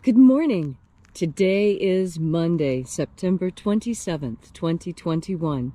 Good morning. Today is Monday, September 27th, 2021.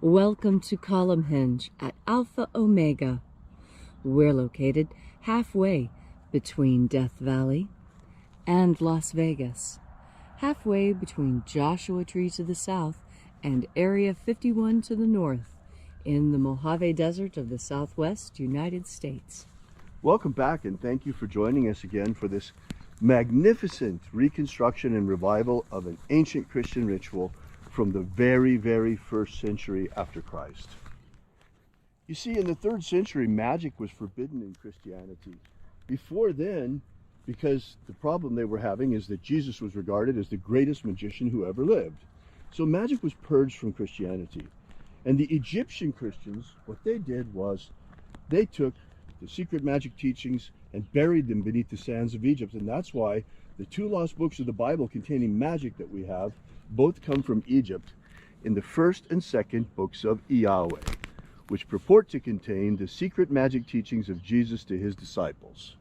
Welcome to Column Hinge at Alpha Omega. We're located halfway between Death Valley and Las Vegas, halfway between Joshua Tree to the south and Area 51 to the north, in the Mojave Desert of the Southwest United States. Welcome back, and thank you for joining us again for this magnificent reconstruction and revival of an ancient Christian ritual from the very, very first century after Christ. You see, in the 3rd century, magic was forbidden in Christianity. Before then, because the problem they were having is that Jesus was regarded as the greatest magician who ever lived. So magic was purged from Christianity. And the Egyptian Christians, what they did was they took the secret magic teachings and buried them beneath the sands of Egypt. And that's why the 2 lost books of the Bible containing magic that we have both come from Egypt in the 1st and 2nd books of Yahweh, which purport to contain the secret magic teachings of Jesus to his disciples.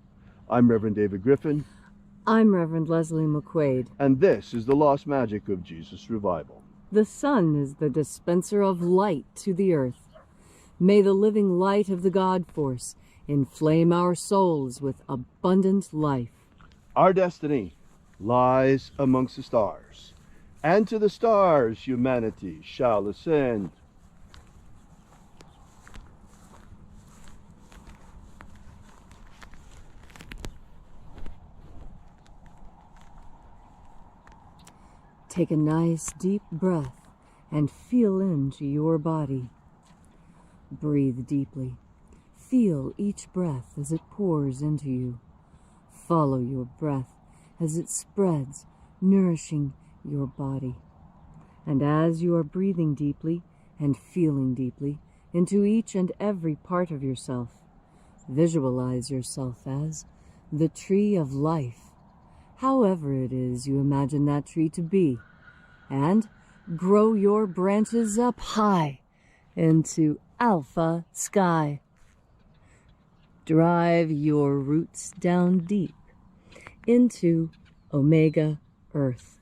I'm Reverend David Griffin. I'm Reverend Leslie McQuade. And this is the Lost Magic of Jesus Revival. The sun is the dispenser of light to the earth. May the living light of the God Force inflame our souls with abundant life. Our destiny lies amongst the stars, and to the stars humanity shall ascend. Take a nice deep breath and feel into your body. Breathe deeply. Feel each breath as it pours into you. Follow your breath as it spreads, nourishing your body. And as you are breathing deeply and feeling deeply into each and every part of yourself, visualize yourself as the tree of life, however it is you imagine that tree to be, and grow your branches up high into alpha sky. Drive your roots down deep into Omega Earth.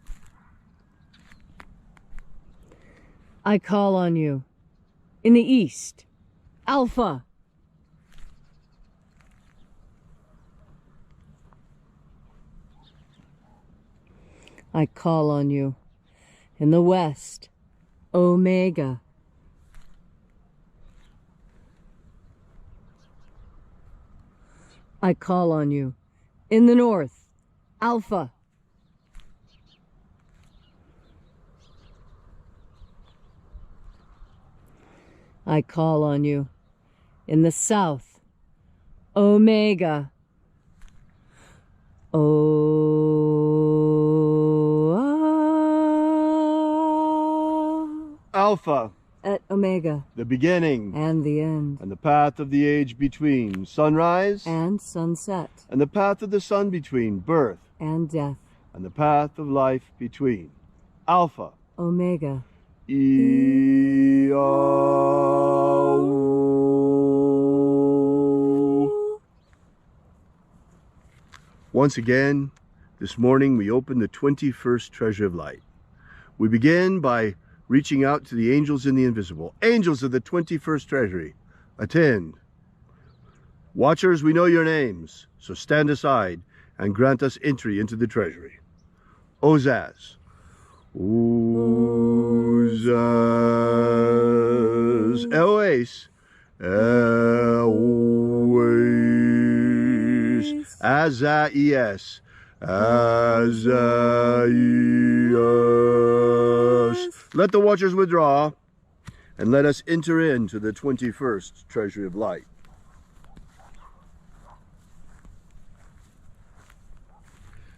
I call on you in the east, Alpha. I call on you in the west, Omega. I call on you in the north, Alpha. I call on you in the south, Omega. Alpha. At Omega. The beginning. And the end. And the path of the age between sunrise. And sunset. And the path of the sun between birth. And death. And the path of life between Alpha. Omega. Once again, this morning we open the 21st Treasure of Light. We begin by reaching out to the angels in the invisible. Angels of the 21st Treasury, attend. Watchers, we know your names, so stand aside and grant us entry into the treasury. Ozaz. Ozaz. Eloes. Eloes. Azaias. Azaias. Let the watchers withdraw, and let us enter into the 21st Treasury of Light.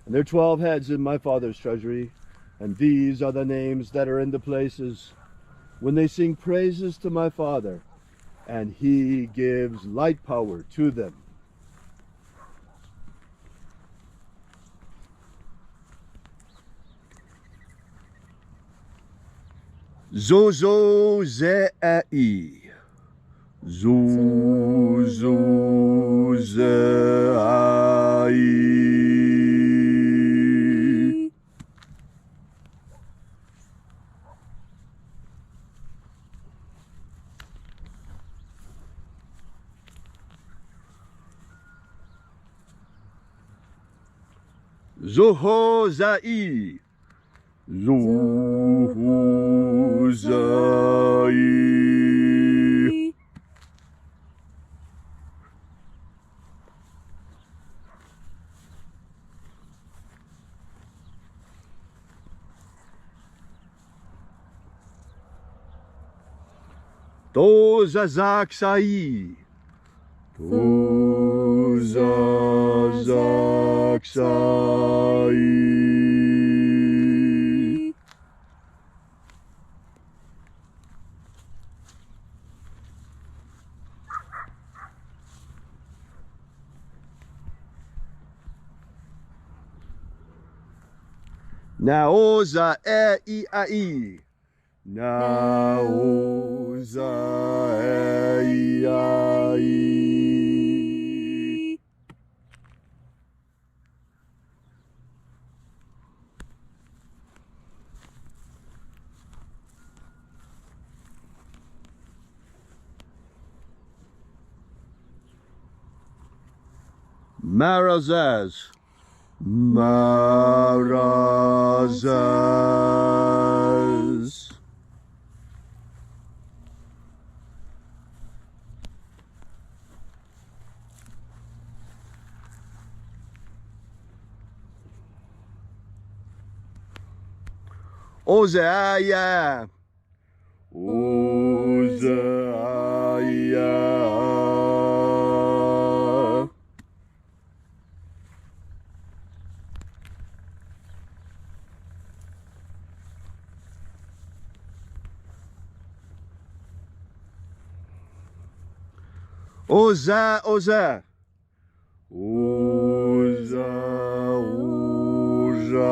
And there are 12 heads in my Father's treasury, and these are the names that are in the places when they sing praises to my Father, and he gives light power to them. Zozo Ze'ai. Zozo Ze'ai. Zoho Zai. Zoho Zai. Toza Zak Sai. Toza Zak Sai. Naoza I Ai. Naoza I Ai. Marazaz. Marazaz. Ozeaya. Ozeaya. Oza, Oza. Oza, Oza.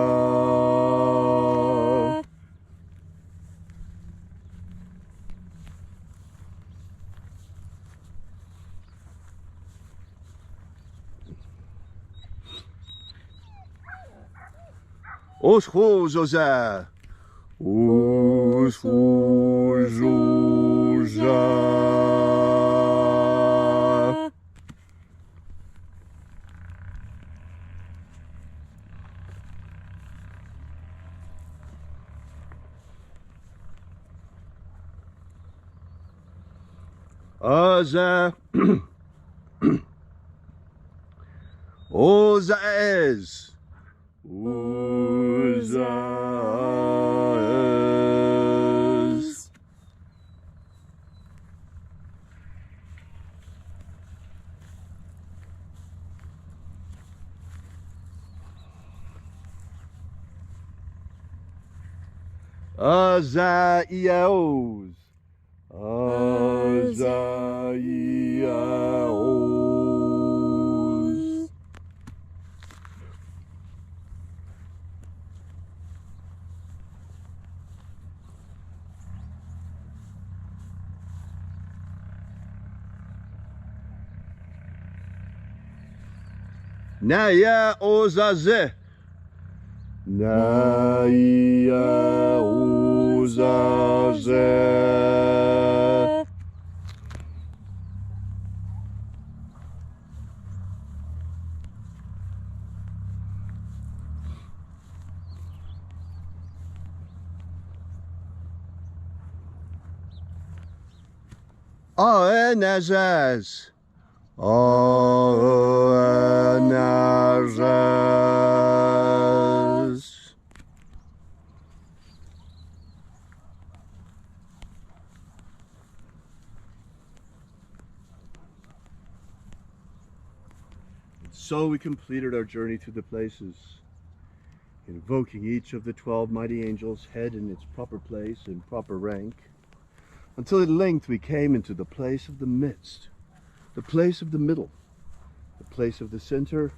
Oshoz, Oza. Oshoz, Oza. Oza. Oza es. Oza es. Oza Iaos. Oza Iaos. Naya Ozaze. Naya Ozaze. Aenazaz. Aenazaz. So we completed our journey through the places, invoking each of the 12 mighty angels' head in its proper place and proper rank, until at length we came into the place of the midst, the place of the middle, the place of the center,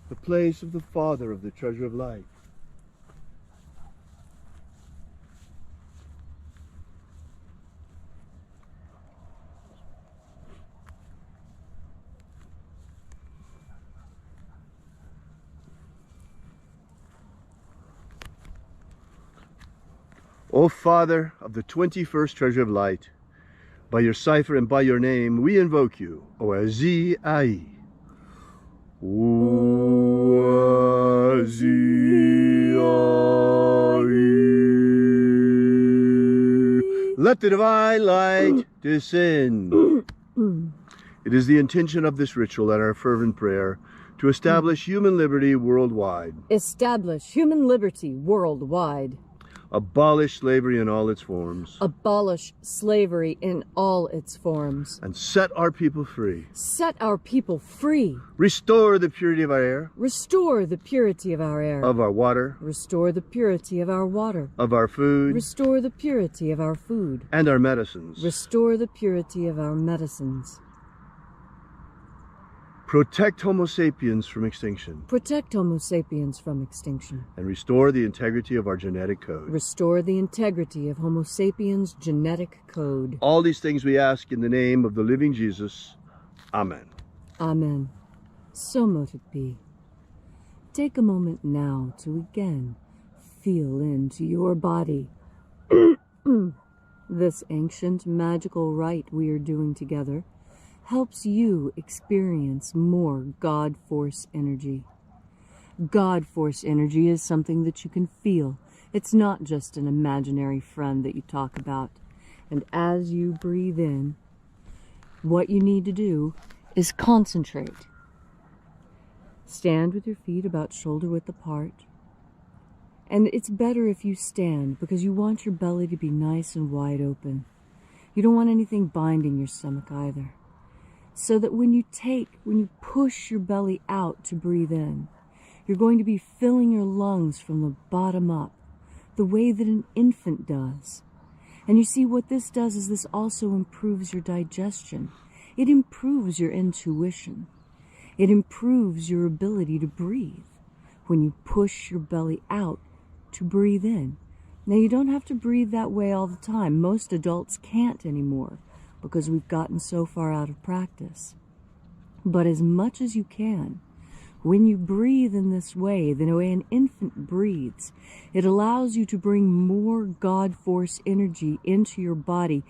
the place of the Father of the treasure of life. O Father of the 21st treasure of light, by your cipher and by your name, we invoke you, O Azi Ai. Let the divine light descend. It is the intention of this ritual and our fervent prayer to establish human liberty worldwide. Establish human liberty worldwide. Abolish slavery in all its forms. Abolish slavery in all its forms. And set our people free. Set our people free. Restore the purity of our air. Restore the purity of our air. Of our water. Restore the purity of our water. Of our food. Restore the purity of our food. And our medicines. Restore the purity of our medicines. Protect Homo sapiens from extinction. Protect Homo sapiens from extinction. And restore the integrity of our genetic code. Restore the integrity of Homo sapiens' genetic code. All these things we ask in the name of the living Jesus. Amen. Amen. So mote it be. Take a moment now to again feel into your body. This ancient magical rite we are doing together helps you experience more God Force energy. God Force energy is something that you can feel. It's not just an imaginary friend that you talk about. And as you breathe in, what you need to do is concentrate. Stand with your feet about shoulder width apart. And it's better if you stand because you want your belly to be nice and wide open. You don't want anything binding your stomach either. So that when you push your belly out to breathe in, you're going to be filling your lungs from the bottom up, the way that an infant does. And you see what this does is this also improves your digestion. It improves your intuition. It improves your ability to breathe when you push your belly out to breathe in. Now, you don't have to breathe that way all the time. Most adults can't anymore, because we've gotten so far out of practice. But as much as you can, when you breathe in this way, the way an infant breathes, it allows you to bring more God Force energy into your body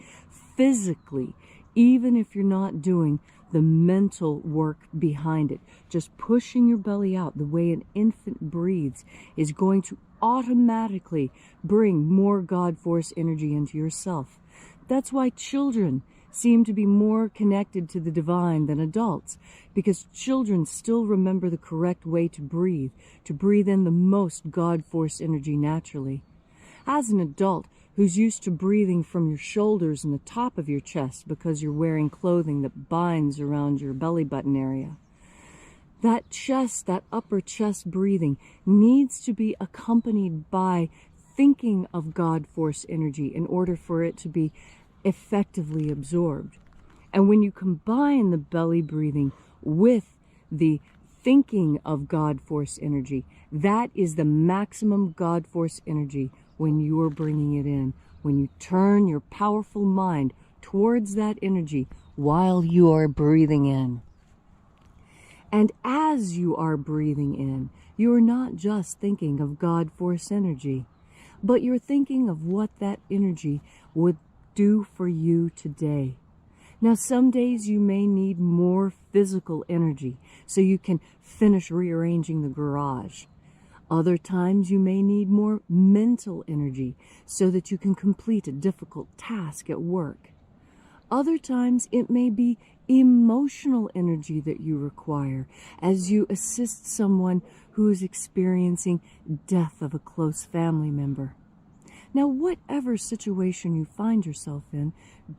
physically, even if you're not doing the mental work behind it. Just pushing your belly out the way an infant breathes is going to automatically bring more God Force energy into yourself. That's why children seem to be more connected to the divine than adults, because children still remember the correct way to breathe in the most God Force energy naturally. As an adult who's used to breathing from your shoulders and the top of your chest because you're wearing clothing that binds around your belly button area, that chest, that upper chest breathing needs to be accompanied by thinking of God Force energy in order for it to be effectively absorbed. And when you combine the belly breathing with the thinking of God Force energy, that is the maximum God Force energy when you are bringing it in. When you turn your powerful mind towards that energy while you are breathing in. And as you are breathing in, you are not just thinking of God Force energy, but you're thinking of what that energy would do for you today. Now, some days you may need more physical energy so you can finish rearranging the garage. Other times you may need more mental energy so that you can complete a difficult task at work. Other times it may be emotional energy that you require as you assist someone who is experiencing death of a close family member. Now, whatever situation you find yourself in,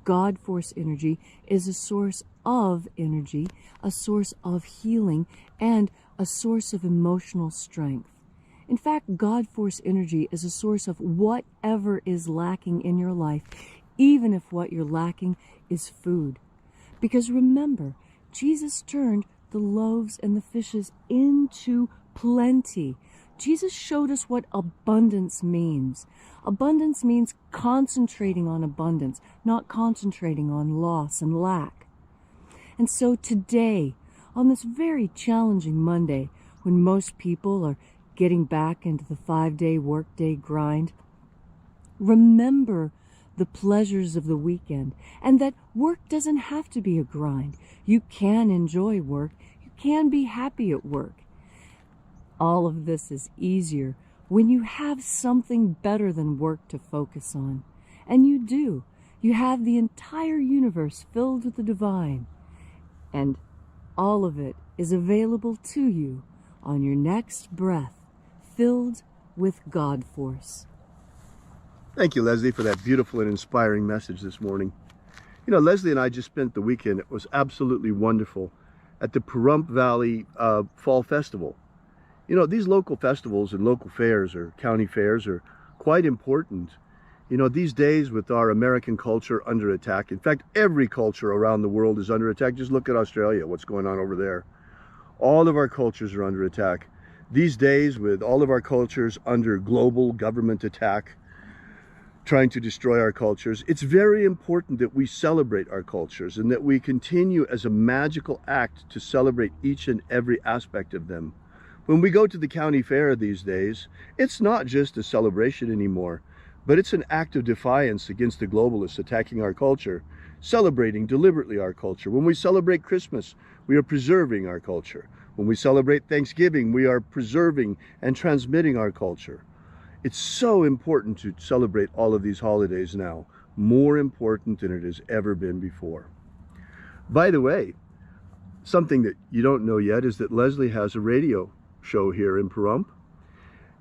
God Force energy is a source of energy, a source of healing, and a source of emotional strength. In fact, God Force energy is a source of whatever is lacking in your life, even if what you're lacking is food. Because remember, Jesus turned the loaves and the fishes into plenty. Jesus showed us what abundance means. Abundance means concentrating on abundance, not concentrating on loss and lack. And so today, on this very challenging Monday, when most people are getting back into the 5-day workday grind, remember the pleasures of the weekend, and that work doesn't have to be a grind. You can enjoy work. You can be happy at work. All of this is easier when you have something better than work to focus on. And you do. You have the entire universe filled with the divine. And all of it is available to you on your next breath, filled with God force. Thank you, Leslie, for that beautiful and inspiring message this morning. You know, Leslie and I just spent the weekend. It was absolutely wonderful at the Pahrump Valley Fall Festival. You know, these local festivals and local fairs or county fairs are quite important. You know, these days with our American culture under attack, in fact, every culture around the world is under attack. Just look at Australia, what's going on over there. All of our cultures are under attack. These days, with all of our cultures under global government attack, trying to destroy our cultures, it's very important that we celebrate our cultures and that we continue as a magical act to celebrate each and every aspect of them. When we go to the county fair these days, it's not just a celebration anymore, but it's an act of defiance against the globalists attacking our culture, celebrating deliberately our culture. When we celebrate Christmas, we are preserving our culture. When we celebrate Thanksgiving, we are preserving and transmitting our culture. It's so important to celebrate all of these holidays now, more important than it has ever been before. By the way, something that you don't know yet is that Leslie has a radio show here in Pahrump.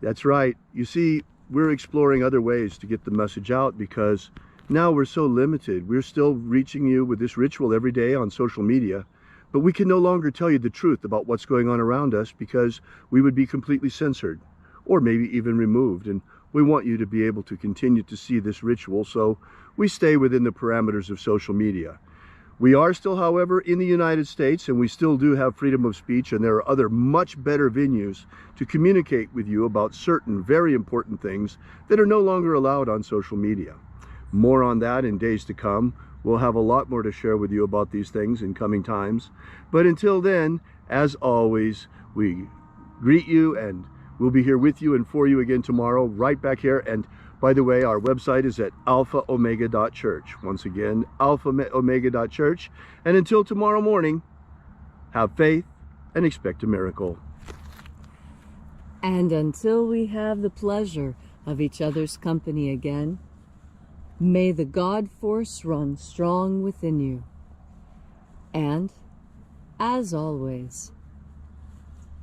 That's right. You see, we're exploring other ways to get the message out because now we're so limited. We're still reaching you with this ritual every day on social media, but we can no longer tell you the truth about what's going on around us because we would be completely censored, or maybe even removed. And we want you to be able to continue to see this ritual, so we stay within the parameters of social media. We are still, however, in the United States, and we still do have freedom of speech, and there are other much better venues to communicate with you about certain very important things that are no longer allowed on social media. More on that in days to come. We'll have a lot more to share with you about these things in coming times. But until then, as always, we greet you, and we'll be here with you and for you again tomorrow, right back here. And by the way, our website is at alphaomega.church. Once again, alphaomega.church. And until tomorrow morning, have faith and expect a miracle. And until we have the pleasure of each other's company again, may the God force run strong within you. And, as always,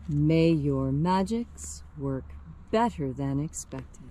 may your magics work better than expected.